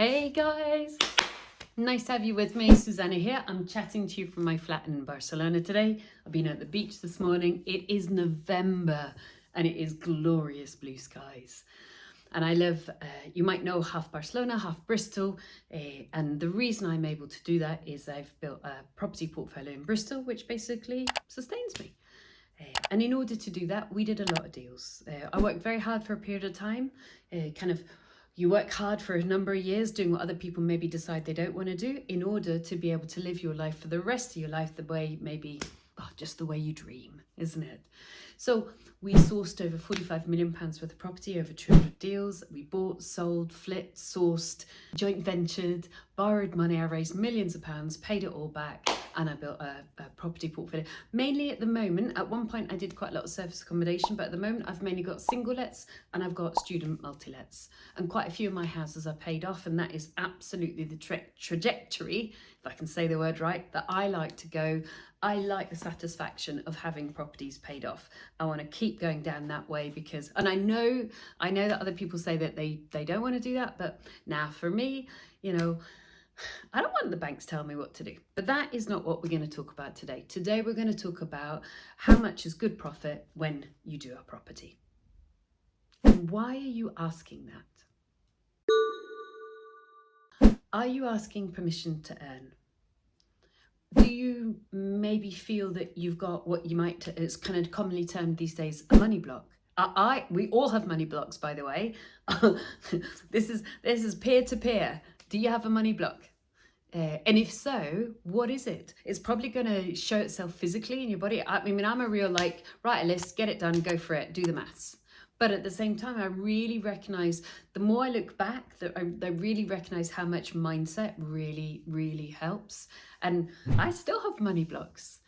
Hey guys, nice to have you with me. Susannah here. I'm chatting to you from my flat in Barcelona today. I've been at the beach this morning. It is November and it is glorious blue skies. And I live, you might know, half Barcelona, half Bristol. And the reason I'm able to do that is I've built a property portfolio in Bristol, which basically sustains me. And in order to do that, we did a lot of deals. I worked very hard for a period of time, you work hard for a number of years doing what other people maybe decide they don't want to do in order to be able to live your life for the rest of your life the way maybe, just the way you dream, isn't it? So we sourced over £45 million worth of property, over 200 deals. We bought, sold, flipped, sourced, joint ventured, borrowed money. I raised millions of pounds, paid it all back, and I built a property portfolio. Mainly at the moment, at one point I did quite a lot of service accommodation, but at the moment I've mainly got single lets and I've got student multi-lets. And quite a few of my houses are paid off, and that is absolutely the trajectory, if I can say the word right, that I like to go. I like the satisfaction of having properties paid off. I want to keep going down that way because, and I know that other people say that they don't want to do that, but now for me, I don't want the banks tell me what to do. But that is not what we're going to talk about today. Today we're going to talk about how much is good profit when you do a property. And why are you asking that? Are you asking permission to earn? Do you maybe feel that you've got what you might, it's kind of commonly termed these days, a money block? We all have money blocks, by the way. This is peer-to-peer. Do you have a money block? And if so, what is it? It's probably going to show itself physically in your body. I mean, I'm a real write a list, get it done, go for it, do the maths. But at the same time, I really recognize, the more I look back, that I really recognize how much mindset really, really helps. And I still have money blocks.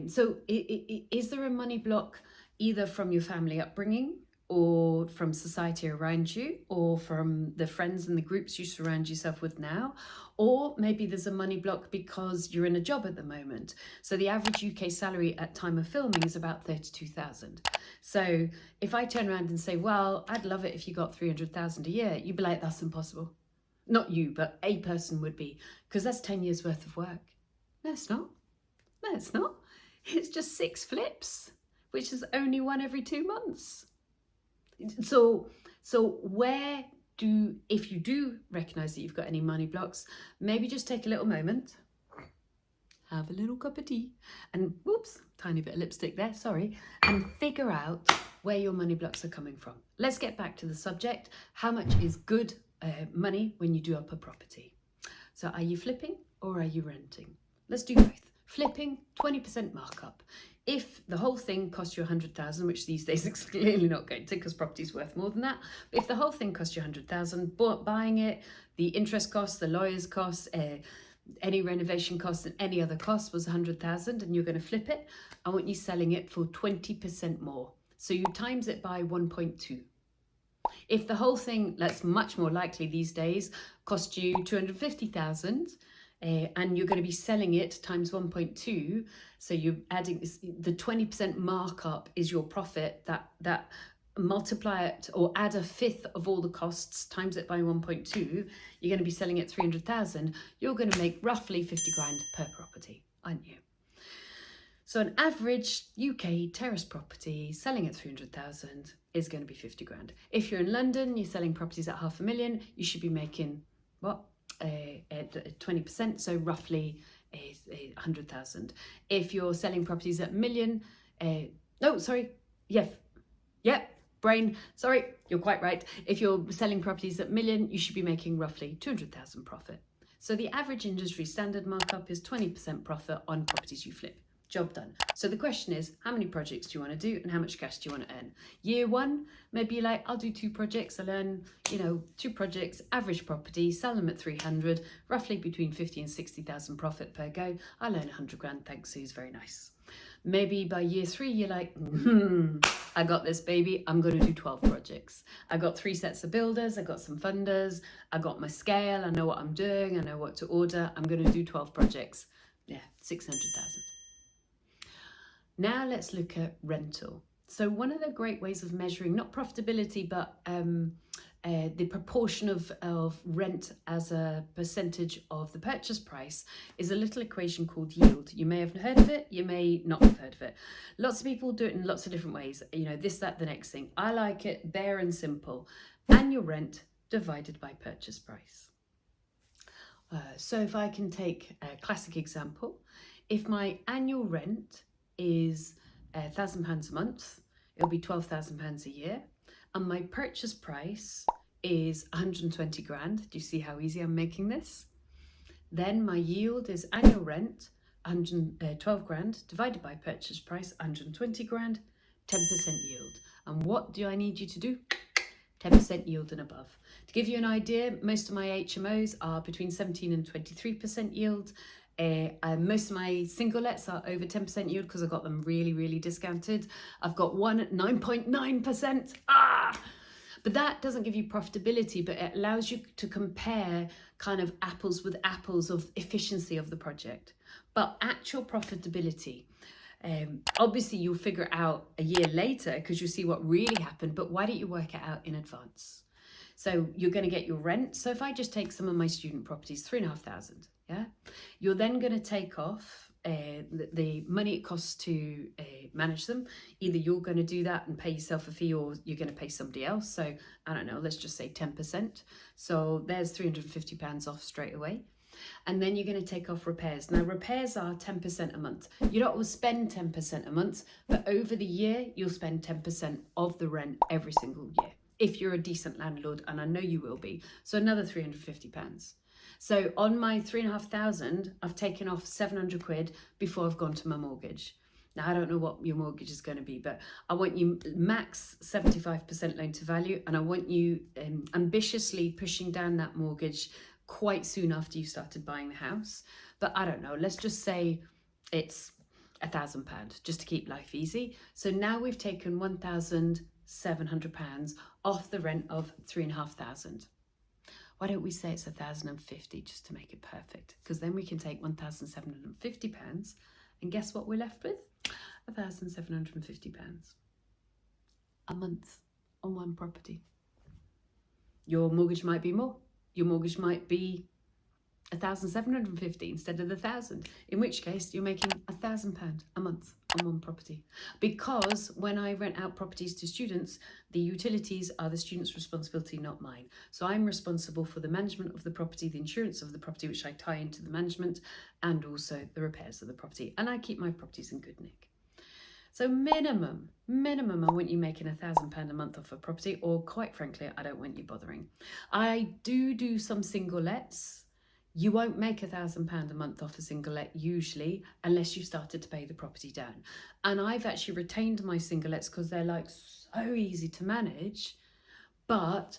So is there a money block either from your family upbringing, or from society around you, or from the friends and the groups you surround yourself with now? Or maybe there's a money block because you're in a job at the moment. So the average UK salary at time of filming is about 32,000. So if I turn around and say, well, I'd love it if you got 300,000 a year, you'd be like, that's impossible. Not you, but a person would be, because that's 10 years worth of work. No, it's not. No, it's not. It's just 6 flips, which is only one every 2 months. So if you do recognize that you've got any money blocks, maybe just take a little moment, have a little cup of tea, and whoops, tiny bit of lipstick there, sorry, and figure out where your money blocks are coming from. Let's get back to the subject. How much is good money when you do up a property? So are you flipping or are you renting? Let's do both. Flipping, 20% markup. If the whole thing costs you 100,000, which these days it's clearly not going to, because property's worth more than that. But if the whole thing costs you 100,000, buying it, the interest costs, the lawyer's costs, any renovation costs and any other costs was 100,000, and you're going to flip it, I want you selling it for 20% more. So you times it by 1.2. If the whole thing, that's much more likely these days, cost you 250,000, and you're going to be selling it times 1.2, so you're adding this, the 20% markup is your profit, that multiply it or add a fifth of all the costs, times it by 1.2, you're going to be selling it 300,000, you're going to make roughly 50 grand per property, aren't you? So an average UK terrace property selling at 300,000 is going to be 50 grand. If you're in London, you're selling properties at 500,000, you should be making what? 20%, so roughly 100,000. If you're selling properties at million, you're quite right. If you're selling properties at million, you should be making roughly 200,000 profit. So the average industry standard markup is 20% profit on properties you flip. Job done. So the question is, how many projects do you want to do and how much cash do you want to earn? Year one, maybe you're like, I'll do 2 projects. I'll earn, 2 projects, average property, sell them at 300, roughly between 50 and 60,000 profit per go. I'll earn 100 grand, thanks, Suze, very nice. Maybe by year 3, you're like, I got this, baby. I'm going to do 12 projects. I got 3 sets of builders. I got some funders. I got my scale. I know what I'm doing. I know what to order. I'm going to do 12 projects. Yeah, 600,000. Now let's look at rental. So one of the great ways of measuring, not profitability, but the proportion of rent as a percentage of the purchase price is a little equation called yield. You may have heard of it, you may not have heard of it. Lots of people do it in lots of different ways. You know, this, that, the next thing. I like it bare and simple. Annual rent divided by purchase price. So if I can take a classic example, if my annual rent is £1,000 a month, it'll be £12,000 a year, and my purchase price is 120 grand. Do you see how easy I'm making this? Then my yield is annual rent, 112 grand, divided by purchase price, 120 grand, 10% yield. And what do I need you to do? 10% yield and above. To give you an idea, most of my HMOs are between 17 and 23% yield. Most of my single lets are over 10% yield because I got them really, really discounted. I've got one at 9.9%. But that doesn't give you profitability, but it allows you to compare kind of apples with apples of efficiency of the project. But actual profitability, obviously you'll figure it out a year later because you see what really happened, but why don't you work it out in advance? So you're going to get your rent. So if I just take some of my student properties, 3,500, yeah, you're then going to take off the money it costs to manage them. Either you're going to do that and pay yourself a fee, or you're going to pay somebody else. So I don't know, let's just say 10%. So there's £350 off straight away. And then you're going to take off repairs. Now, repairs are 10% a month. You don't always spend 10% a month, but over the year, you'll spend 10% of the rent every single year, if you're a decent landlord, and I know you will be. So another £350. So on my 3,500, I've taken off 700 quid before I've gone to my mortgage. Now, I don't know what your mortgage is going to be, but I want you max 75% loan to value, and I want you ambitiously pushing down that mortgage quite soon after you started buying the house. But I don't know, let's just say it's £1,000 just to keep life easy. So now we've taken £1,700 off the rent of 3,500. Why don't we say it's 1,050 just to make it perfect? Because then we can take £1,750 and guess what we're left with? £1,750 a month on one property. Your mortgage might be more. Your mortgage might be 1,750 instead of 1,000, in which case you're making £1,000 a month on one property. Because when I rent out properties to students, the utilities are the student's responsibility, not mine. So I'm responsible for the management of the property, the insurance of the property, which I tie into the management, and also the repairs of the property. And I keep my properties in good nick. So minimum, I want you making £1,000 a month off a property, or quite frankly, I don't want you bothering. I do some single lets. You won't make £1,000 a month off a single let usually, unless you started to pay the property down. And I've actually retained my single lets because they're like so easy to manage, but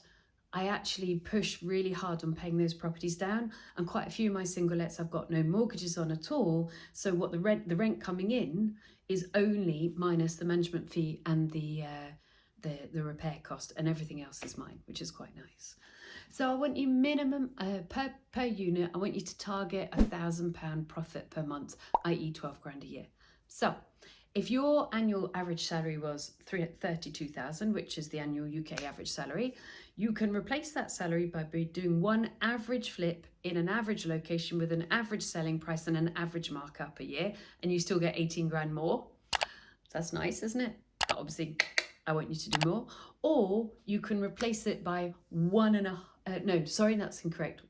I actually push really hard on paying those properties down, and quite a few of my single lets I've got no mortgages on at all. So what the rent coming in is only minus the management fee and the repair cost, and everything else is mine, which is quite nice. So I want you minimum per unit, I want you to target £1,000 profit per month, i.e. 12 grand a year. So if your annual average salary was 32,000, which is the annual UK average salary, you can replace that salary by doing one average flip in an average location with an average selling price and an average markup a year, and you still get 18 grand more. That's nice, isn't it? But obviously, I want you to do more. Or you can replace it by that's incorrect.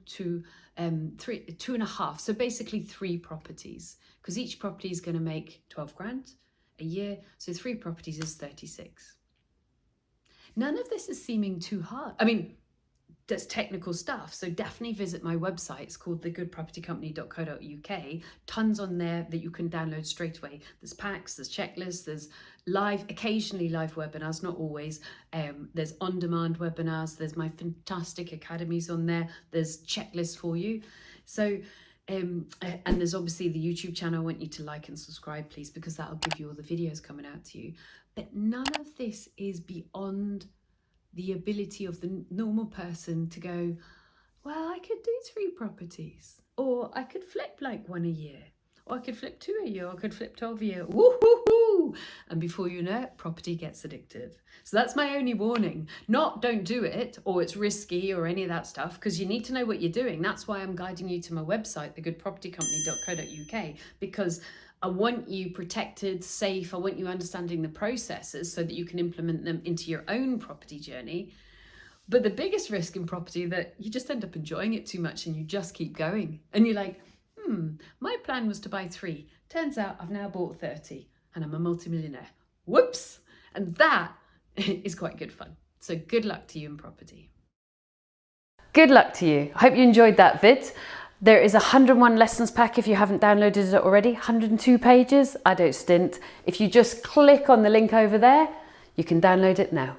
2 and a half. So basically 3 properties, because each property is going to make 12 grand a year. So 3 properties is 36. None of this is seeming too hard. I mean, there's technical stuff, so definitely visit my website. It's called thegoodpropertycompany.co.uk. Tons on there that you can download straight away. There's packs, there's checklists, there's occasionally live webinars, not always. There's on-demand webinars. There's my fantastic academies on there. There's checklists for you. So, and there's obviously the YouTube channel. I want you to like and subscribe, please, because that'll give you all the videos coming out to you. But none of this is beyond the ability of the normal person to go, well, I could do 3 properties, or I could flip like 1 a year, or I could flip 2 a year, or I could flip 12 a year. Woo-hoo-hoo! And before you know it, property gets addictive. So that's my only warning. Not don't do it, or it's risky, or any of that stuff, because you need to know what you're doing. That's why I'm guiding you to my website, thegoodpropertycompany.co.uk, because I want you protected, safe. I want you understanding the processes so that you can implement them into your own property journey. But the biggest risk in property that you just end up enjoying it too much and you just keep going. And you're like, my plan was to buy 3. Turns out I've now bought 30 and I'm a multimillionaire. Whoops. And that is quite good fun. So good luck to you in property. Good luck to you. I hope you enjoyed that vid. There is a 101 lessons pack if you haven't downloaded it already. 102 pages. I don't stint. If you just click on the link over there, you can download it now.